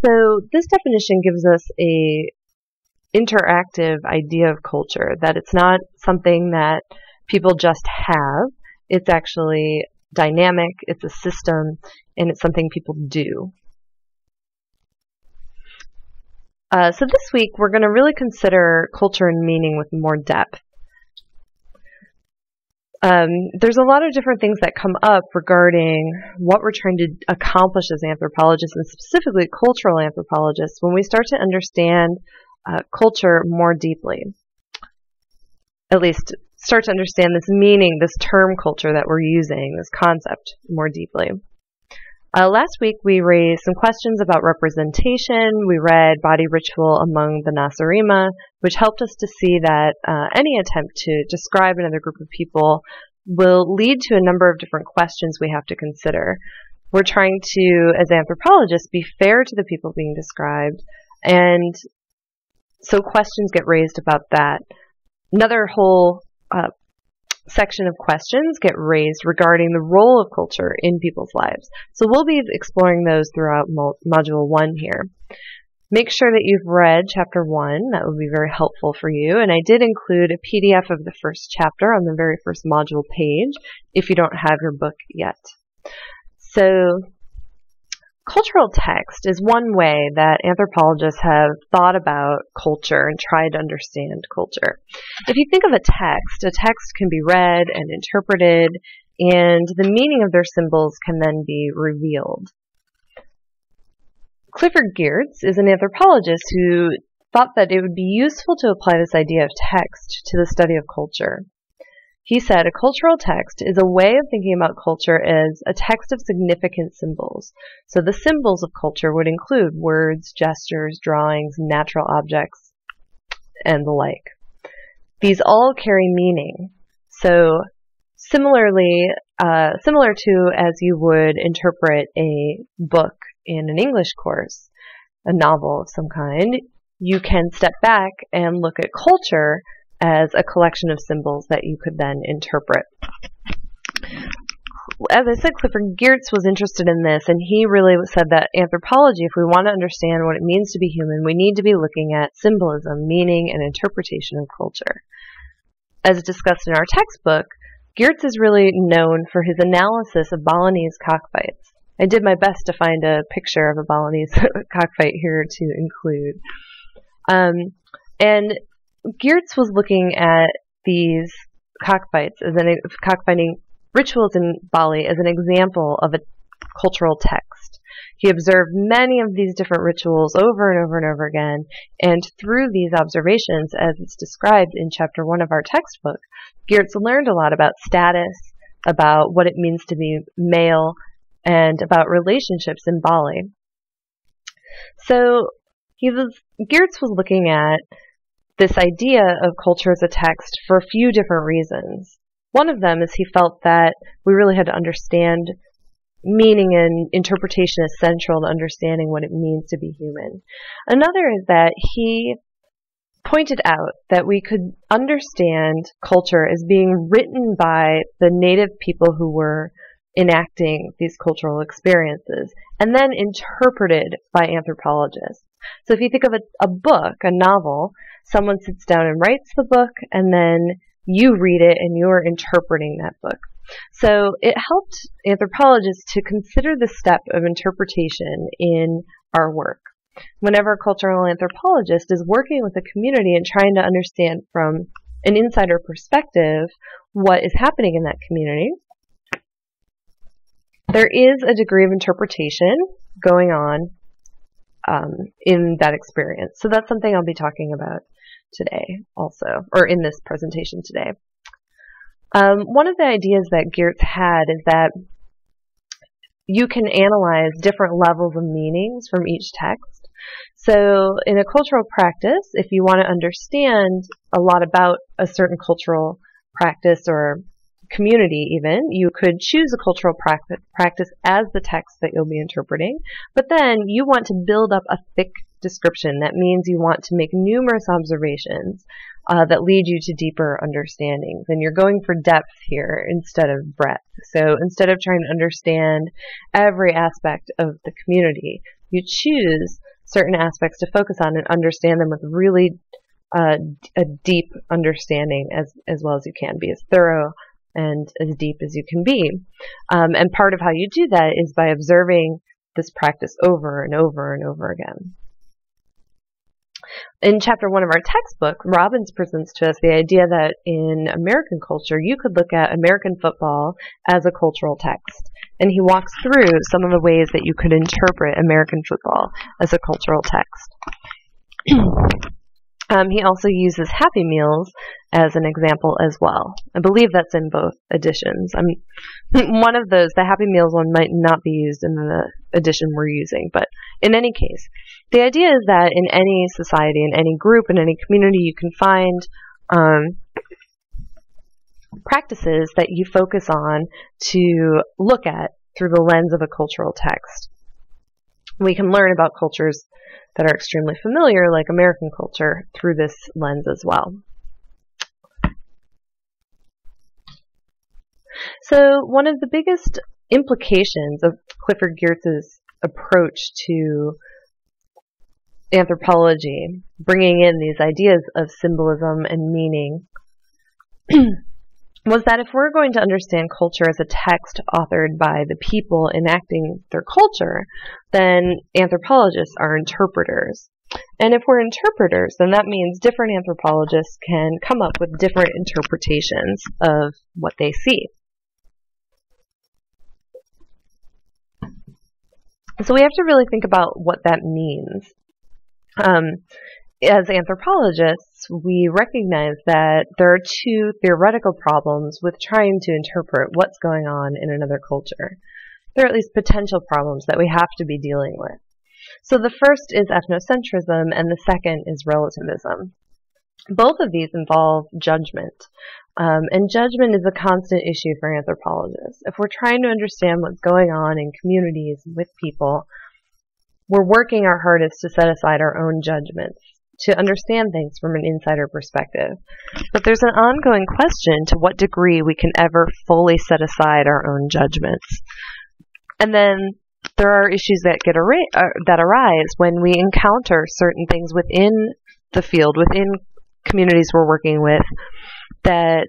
So this definition gives us a interactive idea of culture, that it's not something that people just have. It's actually dynamic, it's a system, and it's something people do. So this week we're going to really consider culture and meaning with more depth. There's a lot of different things that come up regarding what we're trying to accomplish as anthropologists, and specifically cultural anthropologists, when we start to understand culture more deeply. At least start to understand this meaning, this term culture that we're using, this concept more deeply. Last week we raised some questions about representation. We read Body Ritual Among the Nasarima, which helped us to see that any attempt to describe another group of people will lead to a number of different questions we have to consider. We're trying to, as anthropologists, be fair to the people being described, and so questions get raised about that. Another whole section of questions get raised regarding the role of culture in people's lives. So we'll be exploring those throughout Module 1 here. Make sure that you've read Chapter 1. That would be very helpful for you. And I did include a PDF of the first chapter on the very first module page if you don't have your book yet. So cultural text is one way that anthropologists have thought about culture and tried to understand culture. If you think of a text can be read and interpreted, and the meaning of their symbols can then be revealed. Clifford Geertz is an anthropologist who thought that it would be useful to apply this idea of text to the study of culture. He said, a cultural text is a way of thinking about culture as a text of significant symbols. So the symbols of culture would include words, gestures, drawings, natural objects, and the like. These all carry meaning. So similar to as you would interpret a book in an English course, a novel of some kind, you can step back and look at culture as a collection of symbols that you could then interpret. As I said, Clifford Geertz was interested in this, and he really said that anthropology, if we want to understand what it means to be human, we need to be looking at symbolism, meaning, and interpretation of culture. As discussed in our textbook, Geertz is really known for his analysis of Balinese cockfights. I did my best to find a picture of a Balinese cockfight here to include. And Geertz was looking at these cockfights, cockfighting rituals in Bali, as an example of a cultural text. He observed many of these different rituals over and over and over again, and through these observations, as it's described in Chapter 1 of our textbook, Geertz learned a lot about status, about what it means to be male, and about relationships in Bali. So Geertz was looking at this idea of culture as a text for a few different reasons. One of them is he felt that we really had to understand meaning, and interpretation is central to understanding what it means to be human. Another is that he pointed out that we could understand culture as being written by the native people who were enacting these cultural experiences, and then interpreted by anthropologists. So if you think of a book, a novel, someone sits down and writes the book, and then you read it and you're interpreting that book. So it helped anthropologists to consider the step of interpretation in our work. Whenever a cultural anthropologist is working with a community and trying to understand from an insider perspective what is happening in that community, there is a degree of interpretation going on in that experience. So that's something I'll be talking about today also, or in this presentation today. One of the ideas that Geertz had is that you can analyze different levels of meanings from each text. So in a cultural practice, if you want to understand a lot about a certain cultural practice or community even, you could choose a cultural practice as the text that you'll be interpreting, but then you want to build up a thick description. That means you want to make numerous observations that lead you to deeper understandings, and you're going for depth here instead of breadth. So instead of trying to understand every aspect of the community, you choose certain aspects to focus on and understand them with really a deep understanding as well as you can. Be as thorough and as deep as you can be. And part of how you do that is by observing this practice over and over and over again. In chapter 1 of our textbook, Robbins presents to us the idea that in American culture, you could look at American football as a cultural text. And he walks through some of the ways that you could interpret American football as a cultural text. He also uses Happy Meals as an example as well. I believe that's in both editions. One of those, the Happy Meals one, might not be used in the edition we're using, but in any case, the idea is that in any society, in any group, in any community, you can find practices that you focus on to look at through the lens of a cultural text. We can learn about cultures that are extremely familiar, like American culture, through this lens as well. So one of the biggest implications of Clifford Geertz's approach to anthropology, bringing in these ideas of symbolism and meaning, was that if we're going to understand culture as a text authored by the people enacting their culture, then anthropologists are interpreters. And if we're interpreters, then that means different anthropologists can come up with different interpretations of what they see. So we have to really think about what that means. As anthropologists, we recognize that there are two theoretical problems with trying to interpret what's going on in another culture. There are at least potential problems that we have to be dealing with. So the first is ethnocentrism, and the second is relativism. Both of these involve judgment, and judgment is a constant issue for anthropologists. If we're trying to understand what's going on in communities with people, we're working our hardest to set aside our own judgments, to understand things from an insider perspective. But there's an ongoing question to what degree we can ever fully set aside our own judgments. And then there are issues that that arise when we encounter certain things within the field, within communities we're working with, that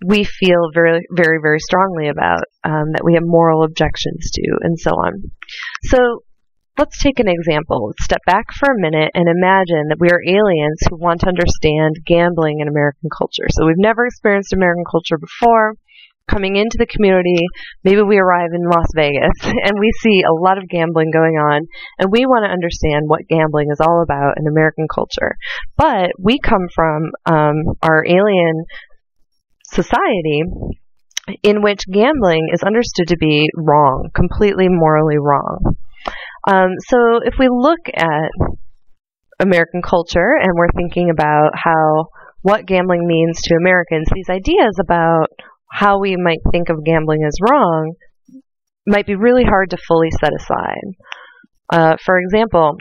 we feel very, very, very strongly about, that we have moral objections to, and so on. So let's take an example. Let's step back for a minute and imagine that we are aliens who want to understand gambling in American culture. So we've never experienced American culture before. Coming into the community, maybe we arrive in Las Vegas and we see a lot of gambling going on, and we want to understand what gambling is all about in American culture. But we come from our alien society in which gambling is understood to be wrong, completely morally wrong. So if we look at American culture and we're thinking about what gambling means to Americans, these ideas about how we might think of gambling as wrong might be really hard to fully set aside. For example,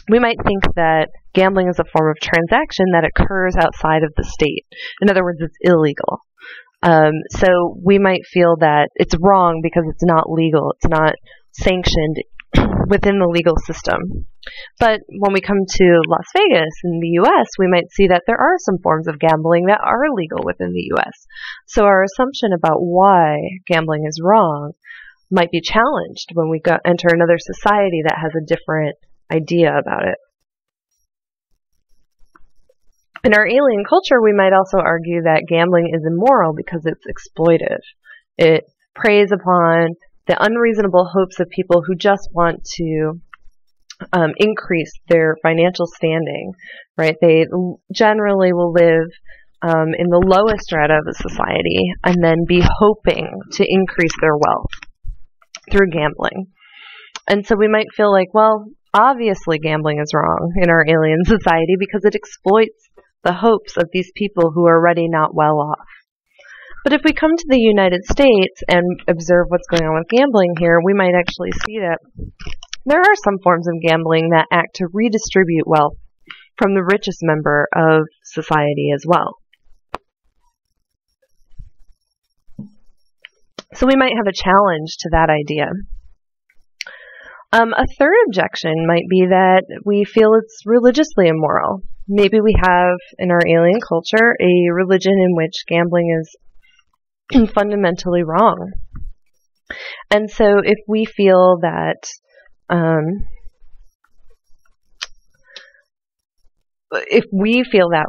we might think that gambling is a form of transaction that occurs outside of the state. In other words, it's illegal. So we might feel that it's wrong because it's not legal, it's not sanctioned within the legal system. But when we come to Las Vegas in the U.S., we might see that there are some forms of gambling that are legal within the U.S. So our assumption about why gambling is wrong might be challenged when we enter another society that has a different idea about it. In our alien culture, we might also argue that gambling is immoral because it's exploitive. It preys upon the unreasonable hopes of people who just want to increase their financial standing, right? They generally will live in the lowest strata of a society and then be hoping to increase their wealth through gambling. And so we might feel like, well, obviously gambling is wrong in our alien society because it exploits the hopes of these people who are already not well off. But if we come to the United States and observe what's going on with gambling here, we might actually see that there are some forms of gambling that act to redistribute wealth from the richest member of society as well. So we might have a challenge to that idea. A third objection might be that we feel it's religiously immoral. Maybe we have in our alien culture a religion in which gambling is fundamentally wrong. And so if we feel that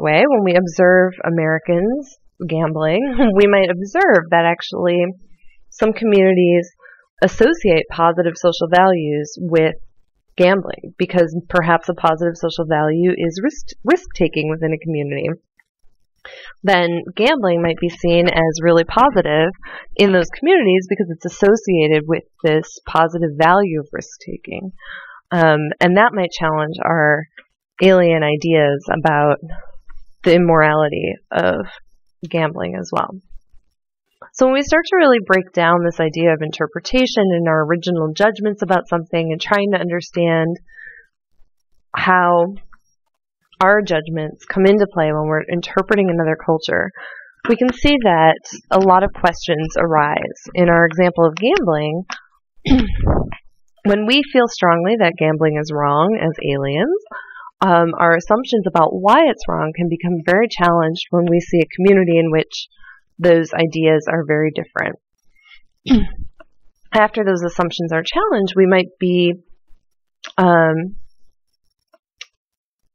way when we observe Americans gambling, we might observe that actually some communities associate positive social values with gambling because perhaps a positive social value is risk-taking within a community. Then gambling might be seen as really positive in those communities because it's associated with this positive value of risk-taking. And that might challenge our alien ideas about the immorality of gambling as well. So when we start to really break down this idea of interpretation and our original judgments about something and trying to understand how our judgments come into play when we're interpreting another culture, we can see that a lot of questions arise. In our example of gambling, when we feel strongly that gambling is wrong as aliens, our assumptions about why it's wrong can become very challenged when we see a community in which those ideas are very different. After those assumptions are challenged, we might be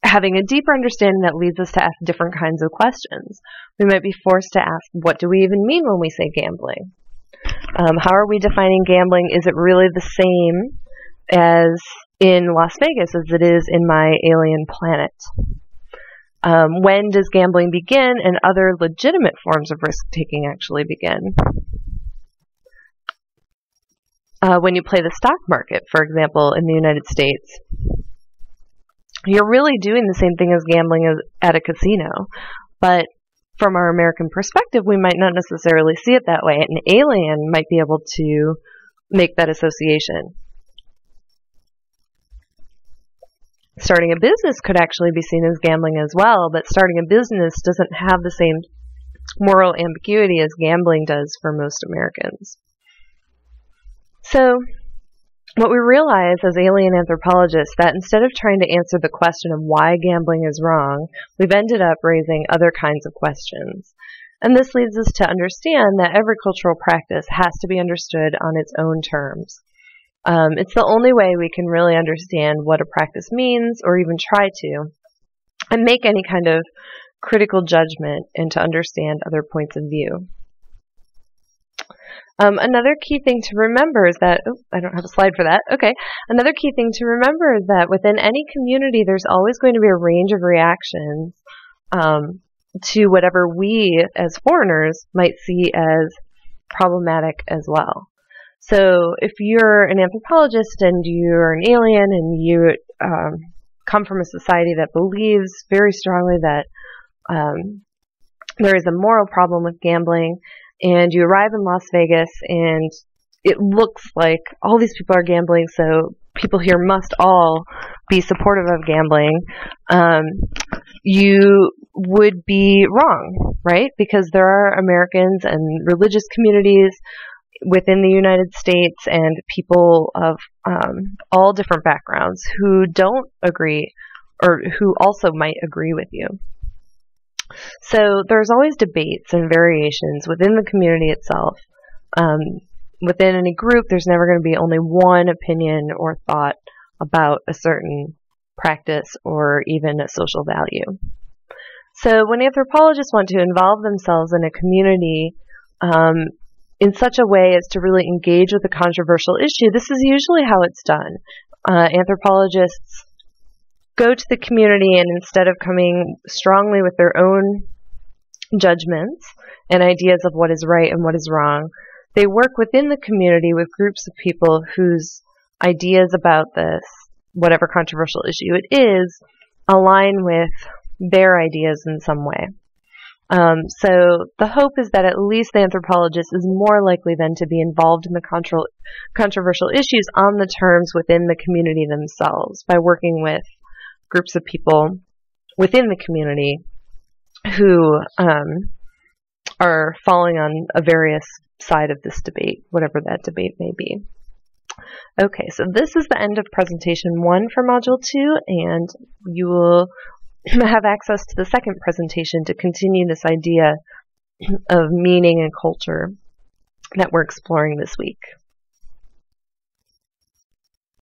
having a deeper understanding that leads us to ask different kinds of questions. We might be forced to ask, what do we even mean when we say gambling? How are we defining gambling? Is it really the same as in Las Vegas as it is in my alien planet? When does gambling begin and other legitimate forms of risk-taking actually begin? When you play the stock market, for example, in the United States, you're really doing the same thing as gambling at a casino. But from our American perspective, we might not necessarily see it that way. An alien might be able to make that association. Starting a business could actually be seen as gambling as well, but starting a business doesn't have the same moral ambiguity as gambling does for most Americans. So, what we realize as alien anthropologists that instead of trying to answer the question of why gambling is wrong, we've ended up raising other kinds of questions. And this leads us to understand that every cultural practice has to be understood on its own terms. It's the only way we can really understand what a practice means, or even try to, and make any kind of critical judgment and to understand other points of view. Another key thing to remember is that, I don't have a slide for that. Okay. Another key thing to remember is that within any community, there's always going to be a range of reactions to whatever we, as foreigners, might see as problematic as well. So if you're an anthropologist and you're an alien and you come from a society that believes very strongly that there is a moral problem with gambling, and you arrive in Las Vegas and it looks like all these people are gambling, so people here must all be supportive of gambling, you would be wrong, right? Because there are Americans and religious communities within the United States and people of all different backgrounds who don't agree or who also might agree with you. So there's always debates and variations within the community itself. Within any group, there's never going to be only one opinion or thought about a certain practice or even a social value. So when anthropologists want to involve themselves in a community in such a way as to really engage with a controversial issue, this is usually how it's done. Anthropologists go to the community and instead of coming strongly with their own judgments and ideas of what is right and what is wrong, they work within the community with groups of people whose ideas about this, whatever controversial issue it is, align with their ideas in some way. So the hope is that at least the anthropologist is more likely then to be involved in the controversial issues on the terms within the community themselves by working with groups of people within the community who are falling on a various side of this debate, whatever that debate may be. Okay, so this is the end of presentation 1 for Module 2, and you will have access to the second presentation to continue this idea of meaning and culture that we're exploring this week.